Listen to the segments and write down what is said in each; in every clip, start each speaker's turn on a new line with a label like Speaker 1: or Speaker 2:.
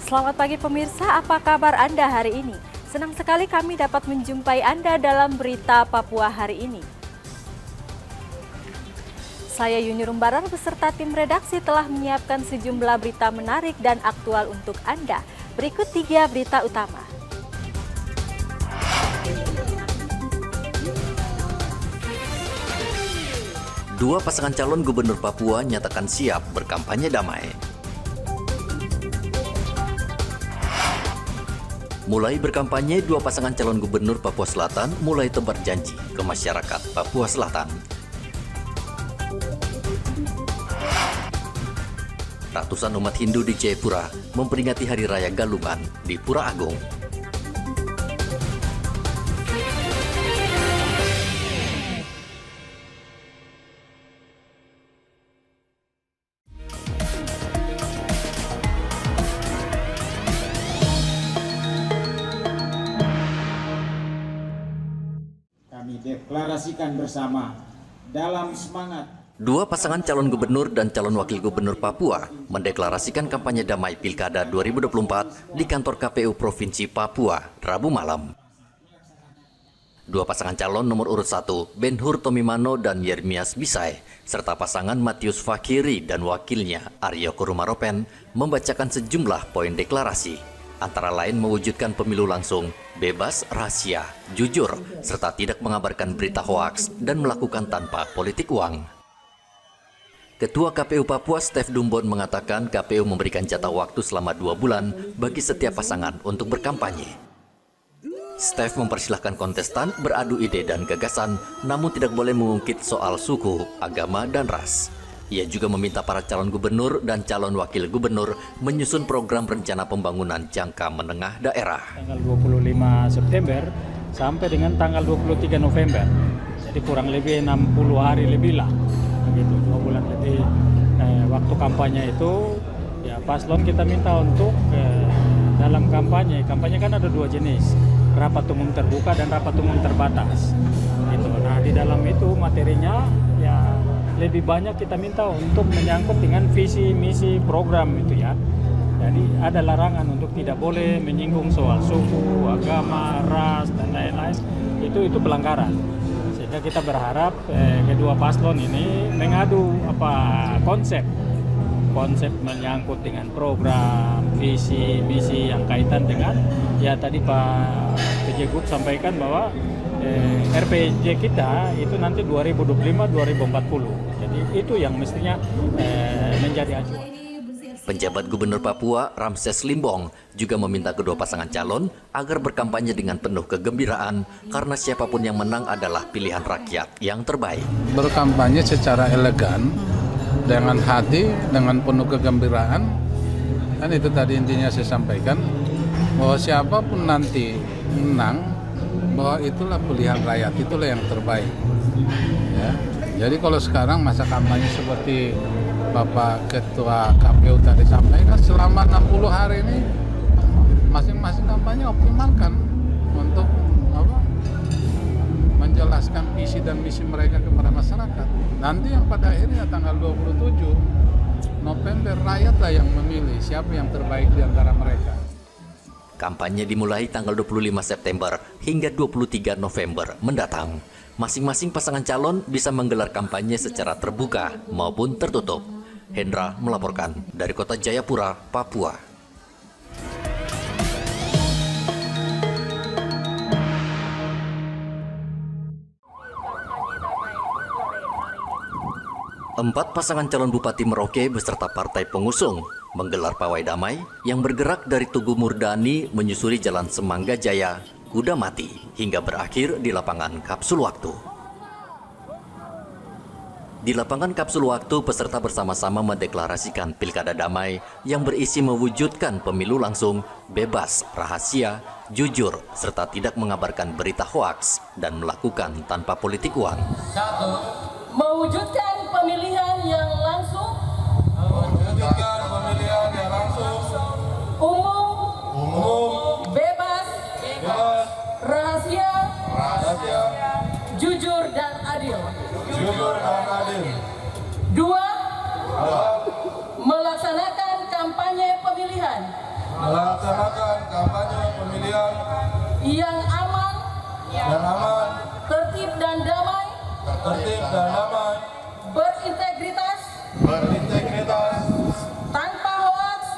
Speaker 1: Selamat pagi pemirsa, apa kabar Anda hari ini? Senang sekali kami dapat menjumpai Anda dalam berita Papua hari ini. Saya Yuni Rumbarar beserta tim redaksi telah menyiapkan sejumlah berita menarik dan aktual untuk Anda. Berikut 3 berita utama.
Speaker 2: Dua pasangan calon gubernur Papua nyatakan siap berkampanye damai. Mulai berkampanye, dua pasangan calon gubernur Papua Selatan mulai tebar janji ke masyarakat Papua Selatan. Ratusan umat Hindu di Jayapura memperingati Hari Raya Galungan di Pura Agung.
Speaker 3: Kami deklarasikan bersama dalam semangat.
Speaker 2: Dua pasangan calon gubernur dan calon wakil gubernur Papua mendeklarasikan kampanye damai Pilkada 2024 di kantor KPU Provinsi Papua, Rabu malam. Dua pasangan calon nomor urut 1, Ben-Hur Tomimano dan Yermias Bisai, serta pasangan Matius Fakiri dan wakilnya Aryo Kurumaropen membacakan sejumlah poin deklarasi. Antara lain mewujudkan pemilu langsung, bebas, rahasia, jujur, serta tidak mengabarkan berita hoaks dan melakukan tanpa politik uang. Ketua KPU Papua Stef Dumbon mengatakan KPU memberikan jatah waktu selama 2 bulan bagi setiap pasangan untuk berkampanye. Stef mempersilahkan kontestan beradu ide dan gagasan, namun tidak boleh mengungkit soal suku, agama, dan ras. Ia juga meminta para calon gubernur dan calon wakil gubernur menyusun program rencana pembangunan jangka menengah daerah.
Speaker 4: Tanggal 25 September sampai dengan tanggal 23 November. Jadi kurang lebih 60 hari lebih lah. Begitu, 2 bulan lebih waktu kampanye itu ya paslon kita minta untuk dalam kampanye kan ada 2 jenis, rapat umum terbuka dan rapat umum terbatas. Gitu. Nah, di dalam itu materinya ya lebih banyak kita minta untuk menyangkut dengan visi misi program itu ya. Jadi ada larangan untuk tidak boleh menyinggung soal suku, agama, ras dan lain-lain. Itu pelanggaran. Sehingga kita berharap kedua paslon ini mengadu konsep menyangkut dengan program, visi misi yang kaitan dengan ya tadi Pak PJ Gub sampaikan bahwa RPJ kita itu nanti 2025-2040. Jadi itu yang mestinya menjadi acuan.
Speaker 2: Penjabat Gubernur Papua Ramses Limbong juga meminta kedua pasangan calon agar berkampanye dengan penuh kegembiraan karena siapapun yang menang adalah pilihan rakyat yang terbaik.
Speaker 5: Berkampanye secara elegan, dengan hati, dengan penuh kegembiraan. Kan itu tadi intinya saya sampaikan bahwa siapapun nanti menang, bahwa itulah pilihan rakyat, itulah yang terbaik. Ya. Jadi kalau sekarang masa kampanye seperti Bapak Ketua KPU tadi sampaikan, selama 60 hari ini masing-masing kampanye optimalkan untuk menjelaskan visi dan misi mereka kepada masyarakat. Nanti yang pada akhirnya tanggal 27 November rakyatlah yang memilih siapa yang terbaik di antara mereka.
Speaker 2: Kampanye dimulai tanggal 25 September hingga 23 November mendatang. Masing-masing pasangan calon bisa menggelar kampanye secara terbuka maupun tertutup. Hendra melaporkan dari Kota Jayapura, Papua. Empat pasangan calon Bupati Merauke beserta partai pengusung menggelar pawai damai yang bergerak dari Tugu Murdani menyusuri Jalan Semangga Jaya, Kuda Mati, hingga berakhir di lapangan Kapsul Waktu. Di lapangan Kapsul Waktu, peserta bersama-sama mendeklarasikan pilkada damai yang berisi mewujudkan pemilu langsung, bebas, rahasia, jujur, serta tidak mengabarkan berita hoaks dan melakukan tanpa politik uang.
Speaker 6: 1. Mewujudkan pemilihan yang langsung, umum, bebas, rahasia, jujur dan adil. 2. Melaksanakan kampanye pemilihan
Speaker 7: melaksanakan kampanye pemilihan
Speaker 6: yang aman, tertib dan damai, berintegritas, tanpa hoaks,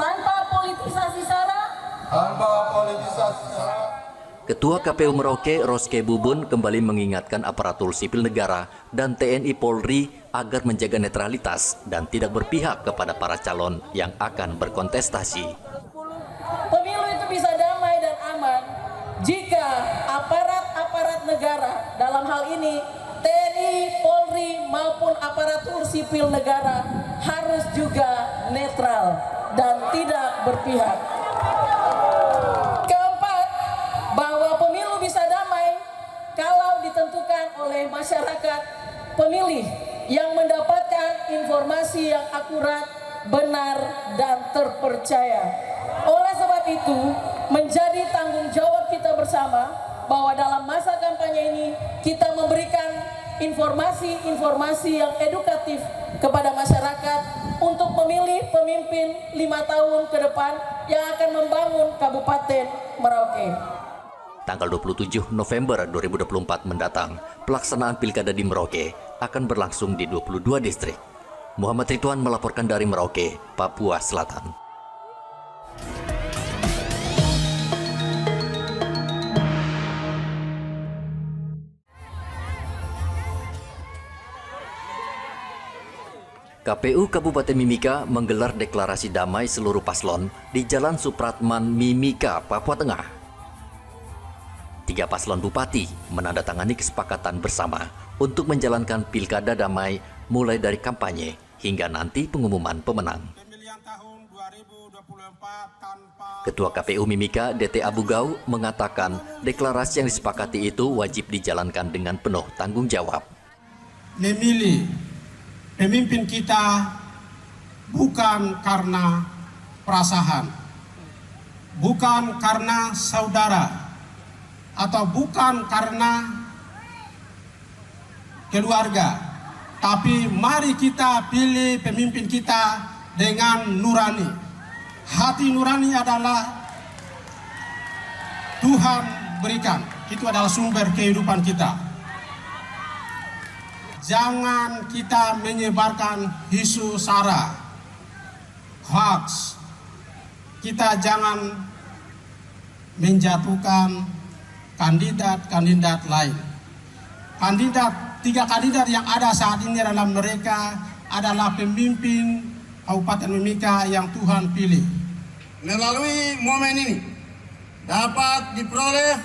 Speaker 6: tanpa politisasi sara.
Speaker 2: Ketua KPU Merauke, Roske Bubun, kembali mengingatkan aparatur sipil negara dan TNI Polri agar menjaga netralitas dan tidak berpihak kepada para calon yang akan berkontestasi.
Speaker 6: Pemilu itu bisa damai dan aman jika aparat-aparat negara, dalam hal ini TNI, Polri maupun aparatur sipil negara harus juga netral dan tidak berpihak. Keempat, bahwa pemilu bisa damai kalau ditentukan oleh masyarakat pemilih yang mendapatkan informasi yang akurat, benar, dan terpercaya. Oleh sebab itu, menjadi tanggung jawab kita bersama bahwa dalam masa kampanye ini kita memberikan informasi-informasi yang edukatif kepada masyarakat untuk memilih pemimpin 5 tahun ke depan yang akan membangun Kabupaten Merauke.
Speaker 2: Tanggal 27 November 2024 mendatang, pelaksanaan pilkada di Merauke akan berlangsung di 22 distrik. Muhammad Ridwan melaporkan dari Merauke, Papua Selatan. KPU Kabupaten Mimika menggelar deklarasi damai seluruh paslon di Jalan Supratman, Mimika, Papua Tengah. 3 paslon bupati menandatangani kesepakatan bersama untuk menjalankan pilkada damai mulai dari kampanye hingga nanti pengumuman pemenang. Ketua KPU Mimika, DT Abu Gau, mengatakan deklarasi yang disepakati itu wajib dijalankan dengan penuh tanggung jawab.
Speaker 8: Memilih pemimpin kita bukan karena perasaan, bukan karena saudara, atau bukan karena keluarga, tapi mari kita pilih pemimpin kita dengan nurani. Hati nurani adalah Tuhan berikan, itu adalah sumber kehidupan kita. Jangan kita menyebarkan isu sara, hoax. Kita jangan menjatuhkan kandidat-kandidat lain. 3 kandidat yang ada saat ini adalah mereka adalah pemimpin Kabupaten Mimika yang Tuhan pilih.
Speaker 9: Melalui momen ini dapat diperoleh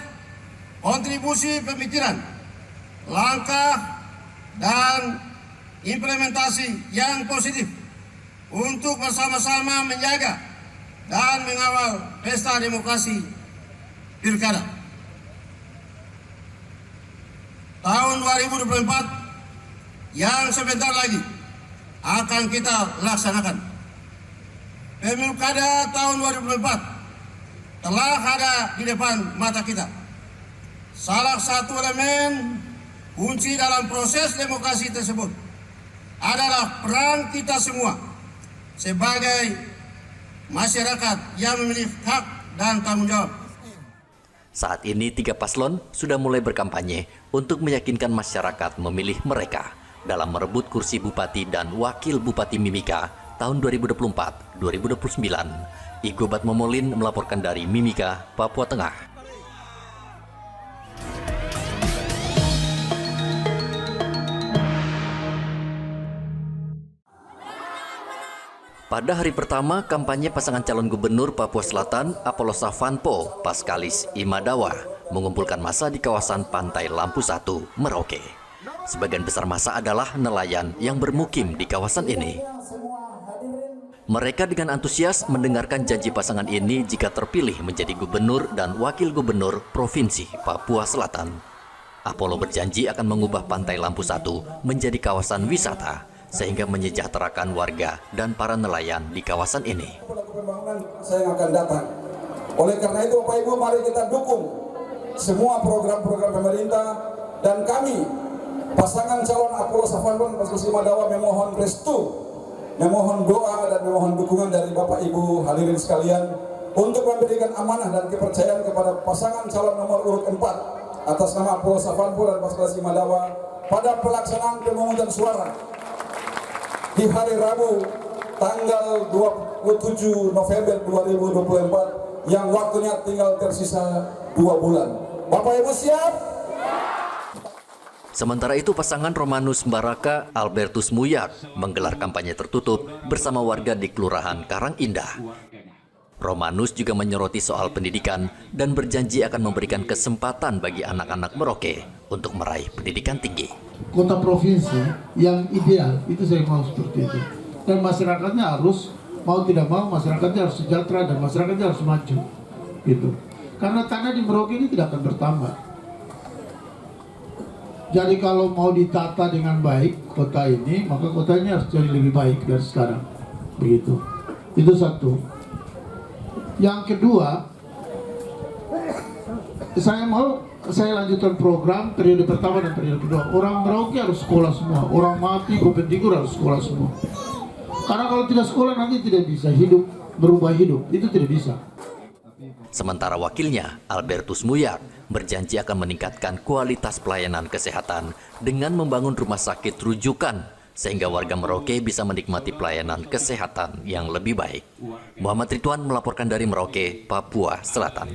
Speaker 9: kontribusi pemikiran, langkah, dan implementasi yang positif untuk bersama-sama menjaga dan mengawal pesta demokrasi pilkada. Tahun 2024 yang sebentar lagi akan kita laksanakan. Pilkada tahun 2024 telah ada di depan mata kita. Salah satu elemen kunci dalam proses demokrasi tersebut adalah peran kita semua sebagai masyarakat yang memiliki hak dan tanggung jawab.
Speaker 2: Saat ini 3 paslon sudah mulai berkampanye untuk meyakinkan masyarakat memilih mereka dalam merebut kursi Bupati dan Wakil Bupati Mimika tahun 2024-2029. Igobat Momolin melaporkan dari Mimika, Papua Tengah. Pada hari pertama kampanye pasangan calon gubernur Papua Selatan, Apollo Savanpo, Paskalis Imadawa, mengumpulkan massa di kawasan Pantai Lampu 1, Merauke. Sebagian besar massa adalah nelayan yang bermukim di kawasan ini. Mereka dengan antusias mendengarkan janji pasangan ini jika terpilih menjadi gubernur dan wakil gubernur Provinsi Papua Selatan. Apollo berjanji akan mengubah Pantai Lampu 1 menjadi kawasan wisata, sehingga menyejahterakan warga dan para nelayan di kawasan ini.
Speaker 10: Pembangunan saya akan datang. Oleh karena itu Bapak Ibu, mari kita dukung semua program-program pemerintah, dan kami pasangan calon Apollo Savanpo Paskalis Imadawa memohon restu memohon doa dan memohon dukungan dari Bapak Ibu hadirin sekalian untuk memberikan amanah dan kepercayaan kepada pasangan calon nomor urut 4 atas nama Pulau Savanpo dan Paskalasi Madawa pada pelaksanaan pemungutan suara di hari Rabu tanggal 27 November 2024 yang waktunya tinggal tersisa 2 bulan. Bapak Ibu siap?
Speaker 2: Sementara itu pasangan Romanus Mbaraka Albertus Muyak menggelar kampanye tertutup bersama warga di Kelurahan Karang Indah. Romanus juga menyoroti soal pendidikan dan berjanji akan memberikan kesempatan bagi anak-anak Merauke untuk meraih pendidikan tinggi.
Speaker 11: Kota provinsi yang ideal itu saya mau seperti itu. Dan masyarakatnya harus mau tidak mau masyarakatnya harus sejahtera dan masyarakatnya harus maju gitu. Karena tanah di Merauke ini tidak akan bertambah. Jadi kalau mau ditata dengan baik kota ini, maka kotanya harus jadi lebih baik dari sekarang. Begitu. Itu satu. Yang kedua, saya lanjutkan program periode pertama dan periode kedua. Orang Merauke harus sekolah semua. Orang Mati, Bovendigul harus sekolah semua. Karena kalau tidak sekolah nanti tidak bisa hidup, berubah hidup. Itu tidak bisa.
Speaker 2: Sementara wakilnya, Albertus Muyak, berjanji akan meningkatkan kualitas pelayanan kesehatan dengan membangun rumah sakit rujukan sehingga warga Merauke bisa menikmati pelayanan kesehatan yang lebih baik. Muhammad Ridwan melaporkan dari Merauke, Papua Selatan.